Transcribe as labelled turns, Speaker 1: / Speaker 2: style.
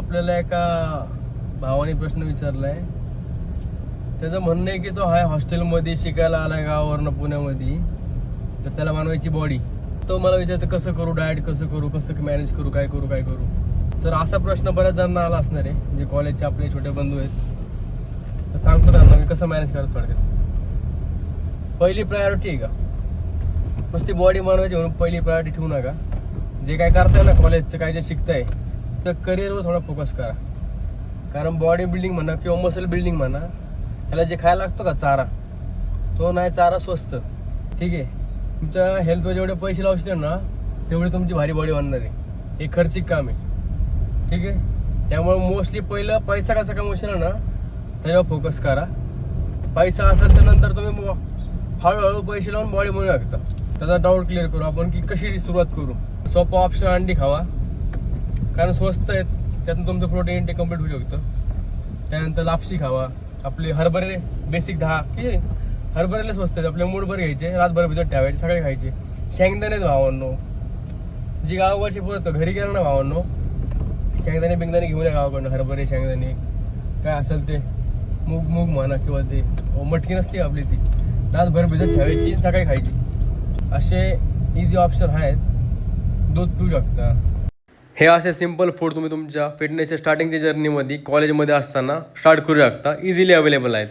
Speaker 1: आपल्याला एका भावाने प्रश्न विचारलाय. त्याचं म्हणणं आहे की तो हाय हॉस्टेलमध्ये शिकायला आलाय गावावरनं पुण्यामध्ये, तर त्याला बनवायची बॉडी. तो मला विचारतो कसं करू, डाएट कसं करू, कसं मॅनेज करू, काय करू. तर असा प्रश्न बऱ्याच जणांना आला असणार आहे, म्हणजे कॉलेजचे आपले छोटे बंधू आहेत. तर सांगतो त्यांना मी कसं मॅनेज करायचं. थोडक्यात पहिली प्रायोरिटी आहे का, नुसती बॉडी बनवायची म्हणून पहिली प्रायोरिटी ठेवू नका. जे काय करताय ना कॉलेजचं, काय जे शिकताय तर करिअरवर थोडा फोकस करा. कारण बॉडी बिल्डिंग म्हणा किंवा मसल बिल्डिंग म्हणा, ह्याला जे खायला लागतो का चारा, तो नाही चारा स्वस्त. ठीक आहे, तुमच्या हेल्थवर जेवढे पैसे लावशील ना तेवढी तुमची भारी बॉडी बनणार आहे. हे खर्चिक काम आहे. ठीक आहे, त्यामुळे मोस्टली पहिलं पैसा कसा कमवशील ना त्याच्यावर फोकस करा. पैसा असेल तर नंतर तुम्ही हळूहळू पैसे लावून बॉडी बनवू शकता. त्याचा डाऊट क्लिअर करू आपण की कशी सुरुवात करू. सोपा ऑप्शन अंडी खावा, कारण स्वस्त आहेत, त्यातून तुमचं प्रोटीन इंटेक कम्प्लीट होऊ शकतं. त्यानंतर लापशी खावा. आपले हरभरे बेसिक 10 की हरभऱ्याला स्वस्त आहेत. आपले मूठभर घ्यायचे, रातभर भिजत ठेवायचे, सगळे खायचे. शेंगदाणे भावांनो, जी गावाकडची पोरं घरी गेलं ना भावांनो, शेंगदाणे बिंगदाणे घेऊन या गावाकडनं. हरभरे, शेंगदाणे काय असेल ते, मूग म्हणा किंवा ते मटकी नसते आपली, ती रातभर भिजत ठेवायची, सकाळी खायची. असे इझी ऑप्शन आहेत. दूध पिऊ शकता. हे असे सिम्पल फूड तुम्ही तुमच्या फिटनेसच्या स्टार्टिंगच्या जर्नीमध्ये कॉलेजमध्ये असताना स्टार्ट करू शकता. इझिली अवेलेबल आहेत.